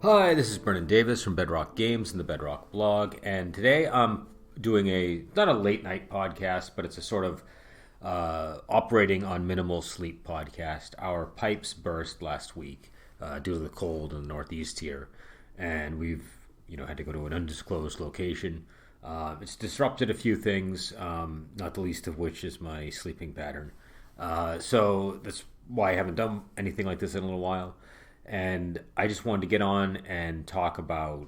Hi, this is Brennan Davis from Bedrock Games and the Bedrock blog, and today I'm doing not a late night podcast, but it's a sort of operating on minimal sleep podcast. Our pipes burst last week due to the cold in the Northeast here, and we've had to go to an undisclosed location. It's disrupted a few things, not the least of which is my sleeping pattern. So that's why I haven't done anything like this in a little while. And I just wanted to get on and talk about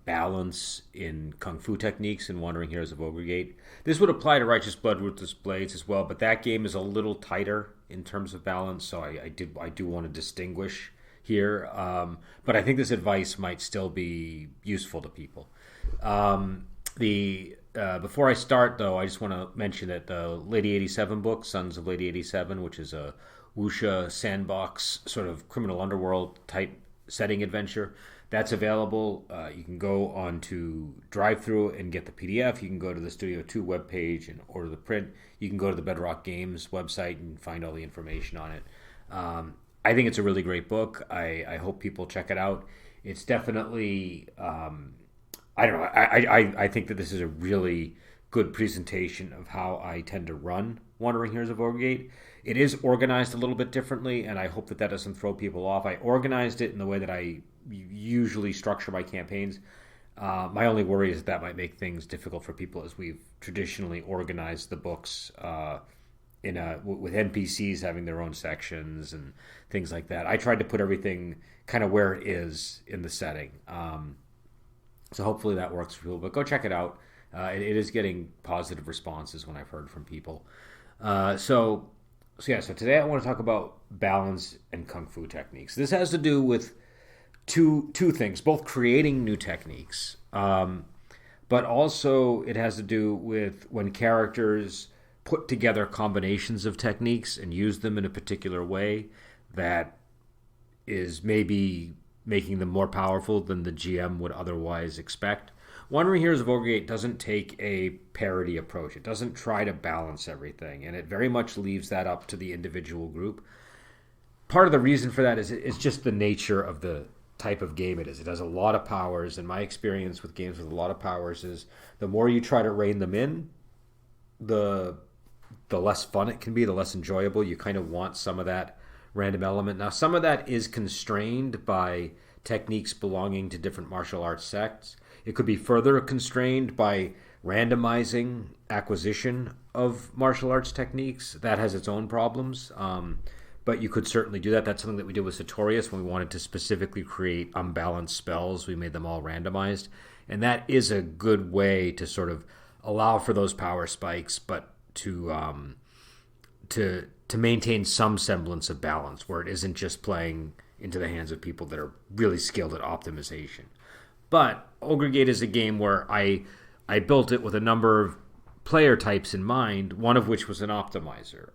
balance in Kung Fu techniques in Wandering Heroes of Ogre. This would apply to Righteous Blood Ruthless Blades as well, but that game is a little tighter in terms of balance, so I do want to distinguish here. But I think this advice might still be useful to people. Before I start, though, I just want to mention that the Lady 87 book, Sons of Lady 87, which is a wuxia sandbox sort of criminal underworld type setting adventure, that's available. You can go on to drive-through and get the PDF. You can go to the Studio 2 webpage and order the print. You can go to the Bedrock Games website and find all the information on it. I think it's a really great book. I hope people check it out. It's definitely I don't know. I think that this is a really good presentation of how I tend to run Wandering Heroes of Overgate. It is organized a little bit differently, and I hope that that doesn't throw people off. I organized it in the way that I usually structure my campaigns. My only worry is that might make things difficult for people, as we've traditionally organized the books with NPCs having their own sections and things like that. I tried to put everything kind of where it is in the setting. So hopefully that works for people. But go check it out. It is getting positive responses when I've heard from people. So today I want to talk about balance and Kung Fu techniques. This has to do with two things, both creating new techniques, but also it has to do with when characters put together combinations of techniques and use them in a particular way that is maybe making them more powerful than the GM would otherwise expect. Wandering Heroes of Overgate doesn't take a parity approach. It doesn't try to balance everything, and it very much leaves that up to the individual group. Part of the reason for that is it's just the nature of the type of game it is. It has a lot of powers, and my experience with games with a lot of powers is the more you try to rein them in, the less fun it can be, the less enjoyable. You kind of want some of that random element. Now, some of that is constrained by techniques belonging to different martial arts sects. It could be further constrained by randomizing acquisition of martial arts techniques. That has its own problems, but you could certainly do that. That's something that we did with Sartorius when we wanted to specifically create unbalanced spells. We made them all randomized, and that is a good way to sort of allow for those power spikes, but to maintain some semblance of balance, where it isn't just playing into the hands of people that are really skilled at optimization. But Ogregate is a game where I built it with a number of player types in mind, one of which was an optimizer.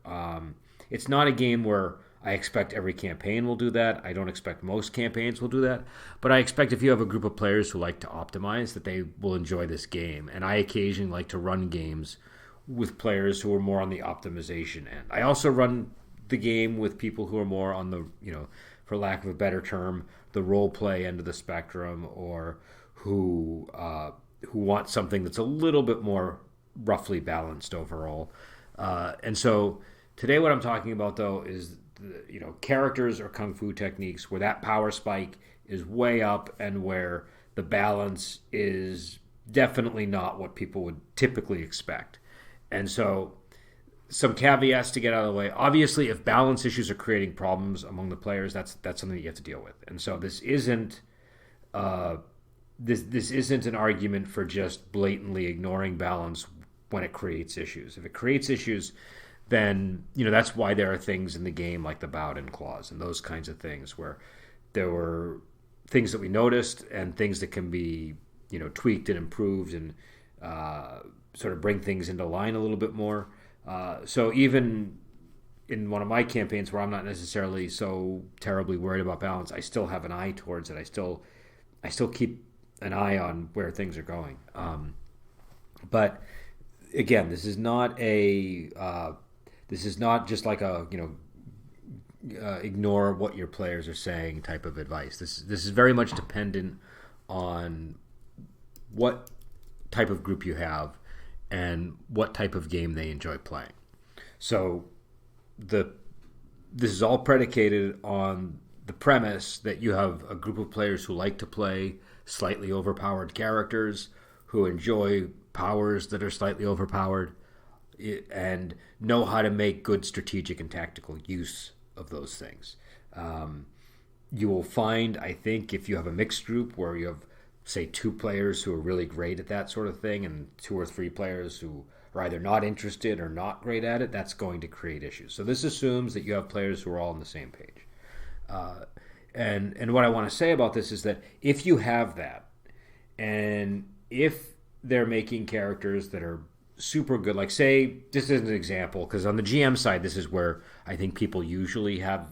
It's not a game where I expect every campaign will do that. I don't expect most campaigns will do that. But I expect if you have a group of players who like to optimize, that they will enjoy this game. And I occasionally like to run games with players who are more on the optimization end. I also run the game with people who are more on the, for lack of a better term, the role play end of the spectrum, or who want something that's a little bit more roughly balanced overall. And so today what I'm talking about, though, is characters or Kung Fu techniques where that power spike is way up and where the balance is definitely not what people would typically expect. And so some caveats to get out of the way. Obviously, if balance issues are creating problems among the players, that's something that you have to deal with. And so this isn't this isn't an argument for just blatantly ignoring balance when it creates issues. If it creates issues, then that's why there are things in the game like the Bowden clause and those kinds of things, where there were things that we noticed and things that can be tweaked and improved and sort of bring things into line a little bit more. So even in one of my campaigns where I'm not necessarily so terribly worried about balance, I still have an eye towards it. I still keep an eye on where things are going. But again, this is not just like a ignore what your players are saying type of advice. This is very much dependent on what type of group you have and what type of game they enjoy playing. So this is all predicated on the premise that you have a group of players who like to play slightly overpowered characters, who enjoy powers that are slightly overpowered, and know how to make good strategic and tactical use of those things. You will find, I think, if you have a mixed group where you have, say, 2 players who are really great at that sort of thing and 2 or 3 players who are either not interested or not great at it, that's going to create issues. So this assumes that you have players who are all on the same page. And what I want to say about this is that if you have that, and if they're making characters that are super good, like say, this is an example, because on the GM side, this is where I think people usually have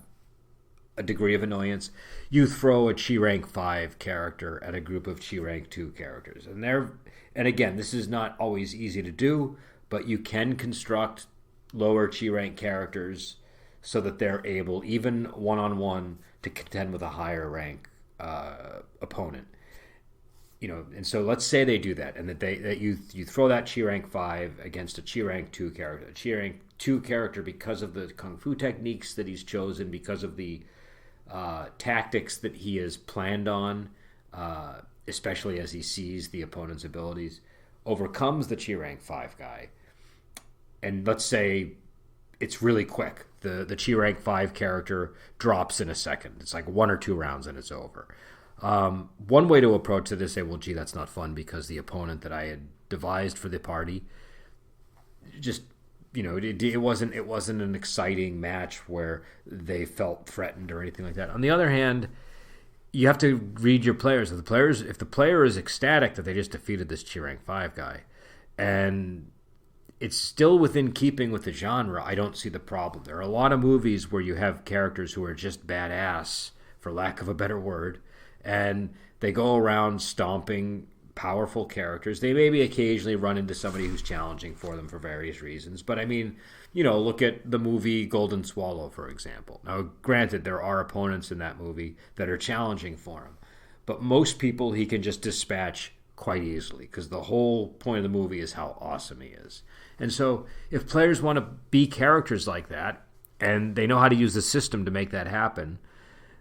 a degree of annoyance. You throw a Chi rank 5 character at a group of Chi rank 2 characters, and again, this is not always easy to do, but you can construct lower Chi rank characters so that they're able, even one-on-one, to contend with a higher rank opponent. And so let's say they do that, and that you throw that Chi rank 5 against a Chi rank 2 character. A Chi rank 2 character, because of the kung fu techniques that he's chosen, because of the tactics that he has planned on, especially as he sees the opponent's abilities, overcomes the Chi rank 5 guy. And let's say it's really quick. The Chi rank 5 character drops in a second. It's like 1 or 2 rounds and it's over. One way to approach it is say, well, gee, that's not fun because the opponent that I had devised for the party just, it wasn't an exciting match where they felt threatened or anything like that. On the other hand, you have to read your players. If the player is ecstatic that they just defeated this Chi rank 5 guy, and it's still within keeping with the genre, I don't see the problem. There are a lot of movies where you have characters who are just badass, for lack of a better word, and they go around stomping powerful characters. They maybe occasionally run into somebody who's challenging for them for various reasons. But I mean, look at the movie Golden Swallow, for example. Now, granted, there are opponents in that movie that are challenging for him. But most people he can just dispatch quite easily, because the whole point of the movie is how awesome he is. And so if players want to be characters like that, and they know how to use the system to make that happen,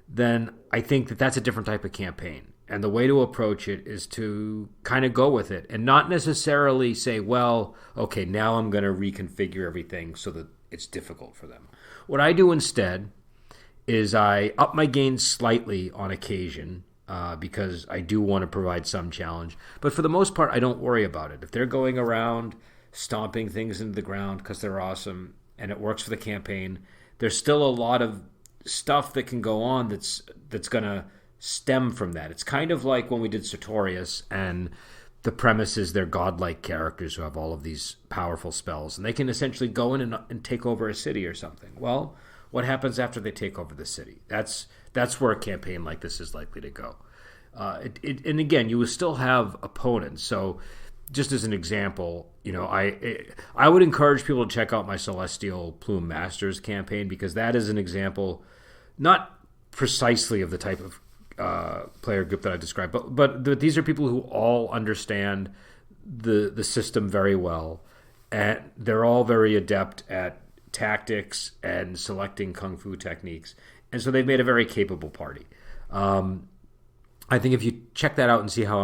then I think that that's a different type of campaign. And the way to approach it is to kind of go with it and not necessarily say, well, okay, now I'm going to reconfigure everything so that it's difficult for them. What I do instead is I up my game slightly on occasion, because I do want to provide some challenge. But for the most part, I don't worry about it. If they're going around stomping things into the ground because they're awesome and it works for the campaign, there's still a lot of stuff that can go on that's going to stem from that. It's kind of like when we did Sartorius, and the premise is they're godlike characters who have all of these powerful spells, and they can essentially go in and take over a city or something. Well, what happens after they take over the city? That's where a campaign like this is likely to go. And again, you will still have opponents. So just as an example, I would encourage people to check out my Celestial Plume Masters campaign, because that is an example, not precisely of the type of player group that I described, but these are people who all understand the system very well, and they're all very adept at tactics and selecting kung fu techniques, and so they've made a very capable party. I think if you check that out and see how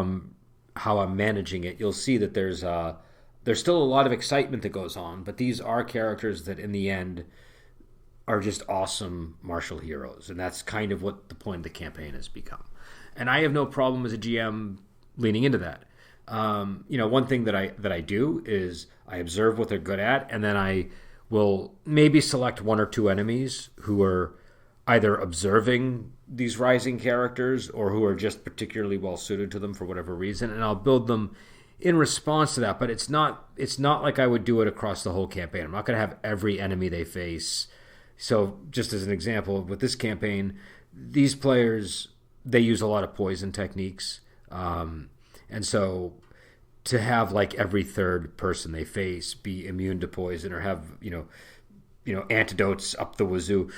I'm managing it, you'll see that there's still a lot of excitement that goes on, but these are characters that in the end are just awesome martial heroes, and that's kind of what the point of the campaign has become. And I have no problem as a GM leaning into that. One thing that I do is I observe what they're good at, and then I will maybe select 1 or 2 enemies who are either observing these rising characters or who are just particularly well suited to them for whatever reason, and I'll build them in response to that. But it's not like I would do it across the whole campaign. I'm not going to have every enemy they face. So just as an example, with this campaign, these players, they use a lot of poison techniques. And so to have like every third person they face be immune to poison, or have, antidotes up the wazoo.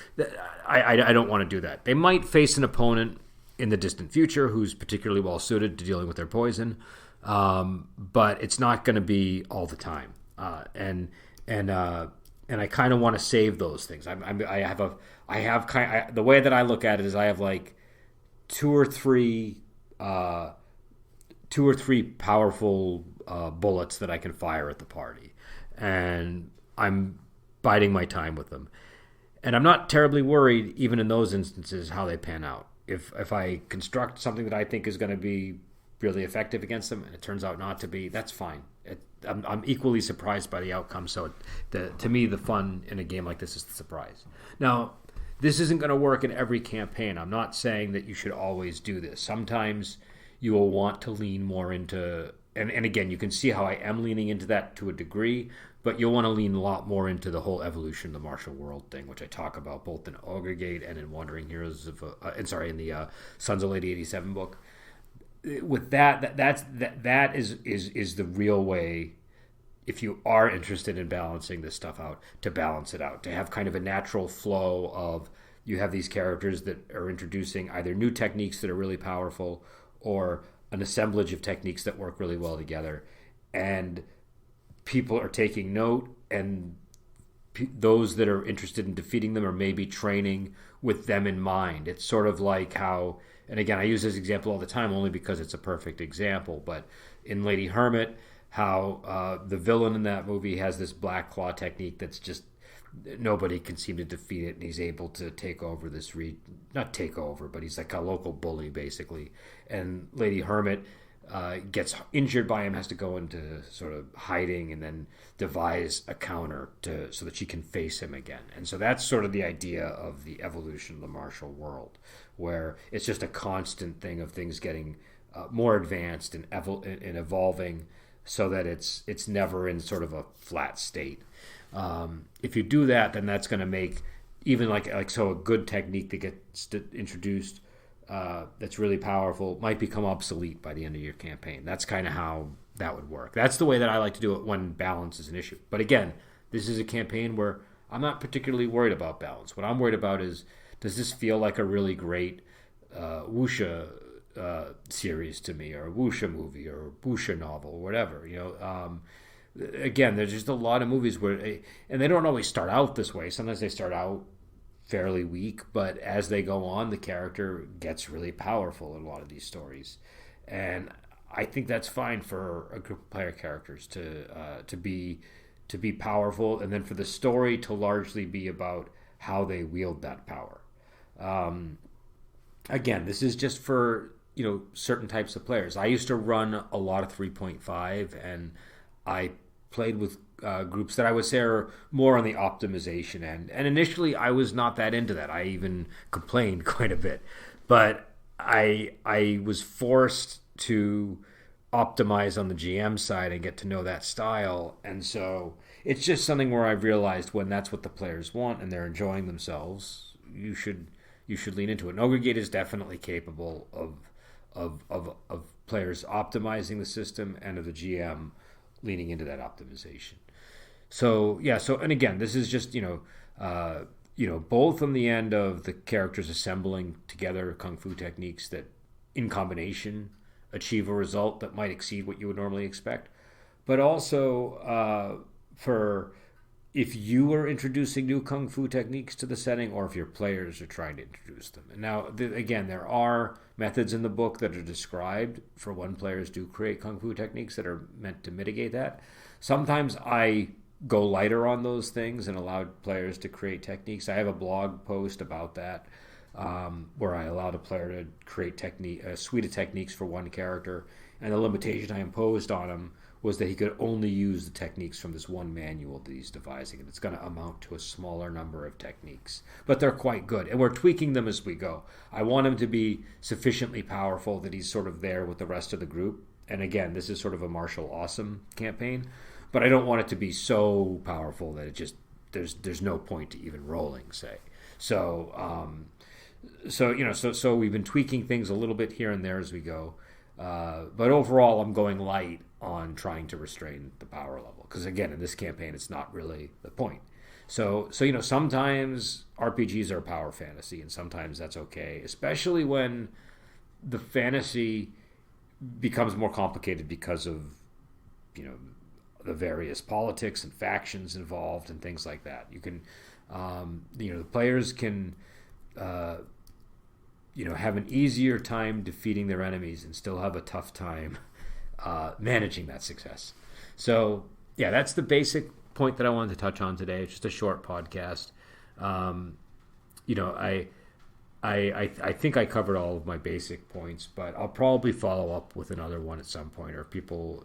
I don't want to do that. They might face an opponent in the distant future who's particularly well suited to dealing with their poison, but it's not going to be all the time. And I kind of want to save those things. The way that I look at it is I have like two or three powerful bullets that I can fire at the party, and I'm biding my time with them. And I'm not terribly worried, even in those instances, how they pan out. If I construct something that I think is going to be really effective against them, and it turns out not to be, that's fine. I'm equally surprised by the outcome. So to me, the fun in a game like this is the surprise. Now, this isn't going to work in every campaign. I'm not saying that you should always do this. Sometimes you will want to lean more into, and again, you can see how I am leaning into that to a degree, but you'll want to lean a lot more into the whole evolution of the martial world thing, which I talk about both in Ogre and in Wandering Heroes of, in the Sons of Lady 87 book. With that is the real way, if you are interested in balancing this stuff out, to balance it out, to have kind of a natural flow of, you have these characters that are introducing either new techniques that are really powerful or an assemblage of techniques that work really well together, and people are taking note, and those that are interested in defeating them are maybe training with them in mind. It's sort of like how, and again, I use this example all the time only because it's a perfect example, but in Lady Hermit, how the villain in that movie has this black claw technique that's just, nobody can seem to defeat it, and he's able to take over this not take over, but he's like a local bully basically. And Lady Hermit gets injured by him, has to go into sort of hiding, and then devise a counter so that she can face him again. And so that's sort of the idea of the evolution of the martial world, where it's just a constant thing of things getting more advanced and evolving, so that it's never in sort of a flat state. If you do that, then that's going to make even like so a good technique that gets introduced that's really powerful might become obsolete by the end of your campaign. That's kind of how that would work. That's the way that I like to do it when balance is an issue. But again, this is a campaign where I'm not particularly worried about balance. What I'm worried about is, does this feel like a really great wuxia series to me, or a wuxia movie, or a wuxia novel, or whatever, again, there's just a lot of movies where, and they don't always start out this way. Sometimes they start out fairly weak, but as they go on, the character gets really powerful in a lot of these stories, and I think that's fine for a group of player characters to be powerful, and then for the story to largely be about how they wield that power. Again, this is just for certain types of players. I used to run a lot of 3.5, and I played with groups that I would say are more on the optimization end. And initially, I was not that into that. I even complained quite a bit. But I was forced to optimize on the GM side and get to know that style. And so it's just something where I've realized when that's what the players want and they're enjoying themselves, you should lean into it. And Ogre is definitely capable of players optimizing the system and of the GM leaning into that optimization. So and again, this is just both on the end of the characters assembling together kung fu techniques that in combination achieve a result that might exceed what you would normally expect, but also for if you are introducing new kung fu techniques to the setting, or if your players are trying to introduce them. And now, again, there are methods in the book that are described for when players do create kung fu techniques that are meant to mitigate that. Sometimes I go lighter on those things and allow players to create techniques. I have a blog post about that where I allowed a player to create a suite of techniques for one character, and the limitation I imposed on him was that he could only use the techniques from this one manual that he's devising, and it's going to amount to a smaller number of techniques. But they're quite good, and we're tweaking them as we go. I want him to be sufficiently powerful that he's sort of there with the rest of the group. And again, this is sort of a martial awesome campaign, but I don't want it to be so powerful that it just there's no point to even rolling, say. So we've been tweaking things a little bit here and there as we go. But overall, I'm going light on trying to restrain the power level, because again, in this campaign, it's not really the point. So sometimes RPGs are power fantasy, and sometimes that's okay, especially when the fantasy becomes more complicated because of you know the various politics and factions involved and things like that. You can the players can have an easier time defeating their enemies and still have a tough time managing that success. So yeah, that's the basic point that I wanted to touch on today. It's just a short podcast. I think I covered all of my basic points, but I'll probably follow up with another one at some point, or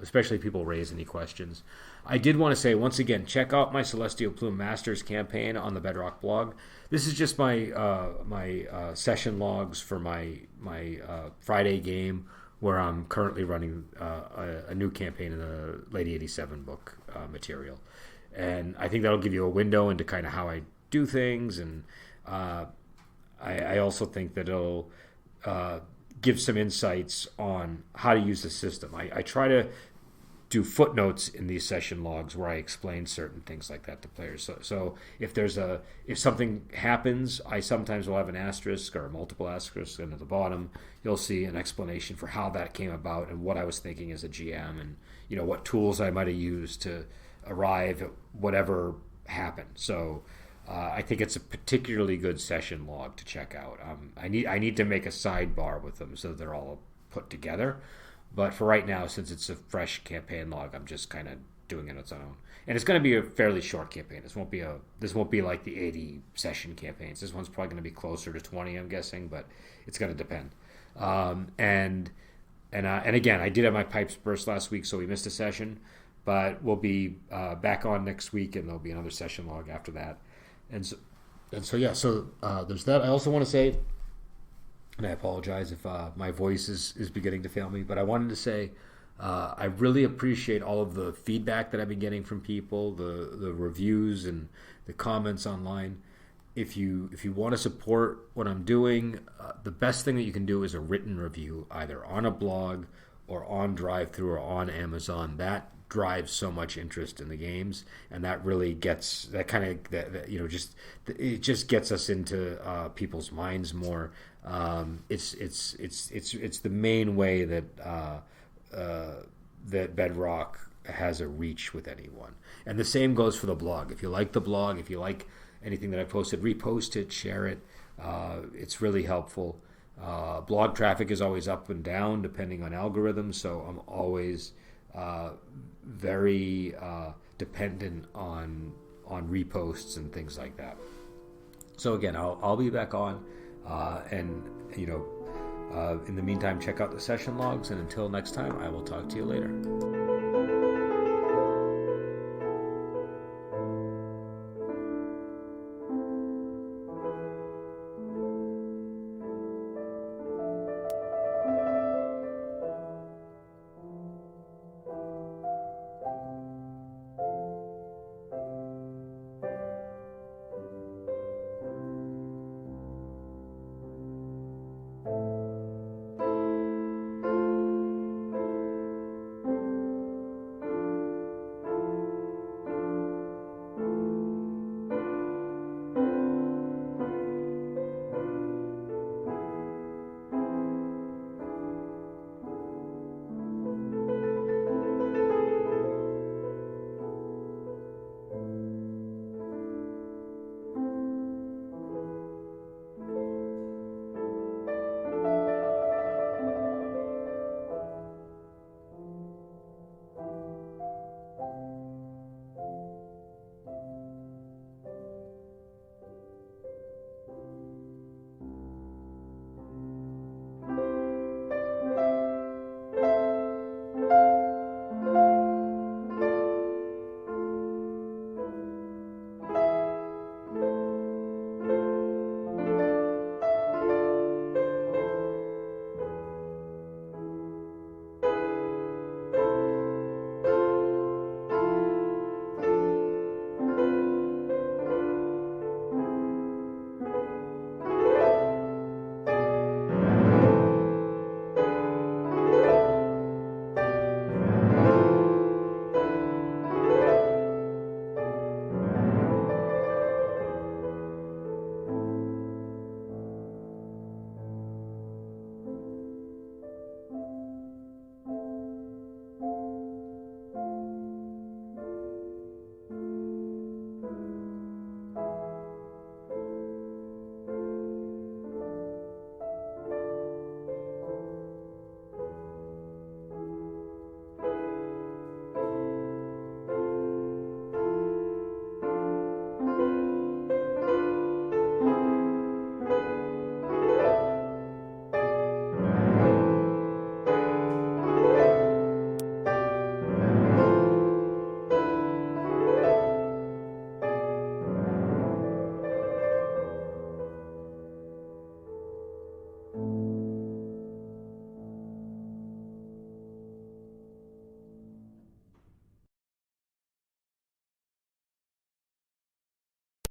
especially people raise any questions. I did want to say, once again, check out my Celestial Plume Masters campaign on the Bedrock blog. This is just my session logs for my Friday game, where I'm currently running a new campaign in the Lady 87 book material. And I think that'll give you a window into kind of how I do things, and I also think that it'll give some insights on how to use the system. I try to do footnotes in these session logs where I explain certain things like that to players. So if something happens, I sometimes will have an asterisk or a multiple asterisk, and at the bottom you'll see an explanation for how that came about and what I was thinking as a GM, and what tools I might have used to arrive at whatever happened. So I think it's a particularly good session log to check out. I need to make a sidebar with them so they're all put together. But for right now, since it's a fresh campaign log, I'm just kind of doing it on its own. And it's going to be a fairly short campaign. This won't be like the 80 session campaigns. This one's probably going to be closer to 20, I'm guessing, but it's going to depend. And again, I did have my pipes burst last week, so we missed a session. But we'll be back on next week, and there'll be another session log after that. So there's that. I also want to say, and I apologize if my voice is beginning to fail me, but I wanted to say I really appreciate all of the feedback that I've been getting from people, the reviews and the comments online. If you want to support what I'm doing, the best thing that you can do is a written review, either on a blog or on DriveThru or on Amazon. That drives so much interest in the games, and that really gets it just gets us into people's minds more. It's the main way that that Bedrock has a reach with anyone, and the same goes for the blog. If you like the blog, if you like anything that I posted, repost it, share it. It's really helpful. Blog traffic is always up and down depending on algorithms, so I'm always very dependent on reposts and things like that. So again, I'll be back on, and in the meantime, check out the session logs. And until next time, I will talk to you later.